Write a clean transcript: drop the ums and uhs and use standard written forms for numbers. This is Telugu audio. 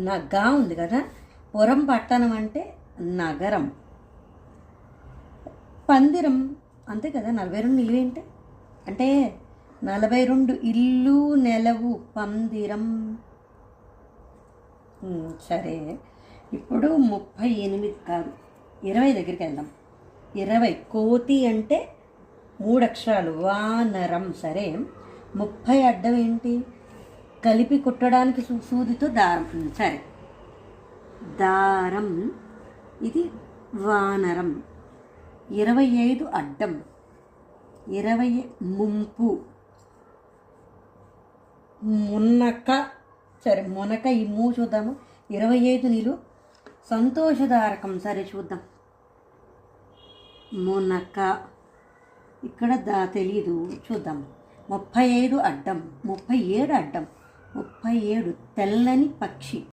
నగ్గా ఉంది కదా. పురం పట్టణం అంటే నగరం. పందిరం అంతే కదా. 42 నిలువేంటి అంటే 42 ఇల్లు నెలవు పందిరం. సరే, ఇప్పుడు 38 కాదు 20 దగ్గరికి వెళ్దాం. 20 కోతి అంటే 3 అక్షరాలు వానరం. సరే, 30 అడ్డం ఏంటి? కలిపి కుట్టడానికి సూదితో దారం. సరే, దారం. ఇది వానరం. 25 అడ్డం. 20 ముంపు. మునక. సరే, మునక. ఈ చూద్దాము. 25 నిలు సంతోషదారకం. సరే చూద్దాం. మునక. ఇక్కడ తెలీదు, చూద్దాం. 35 అడ్డం. 37 అడ్డం. 37 తెల్లని పక్షి.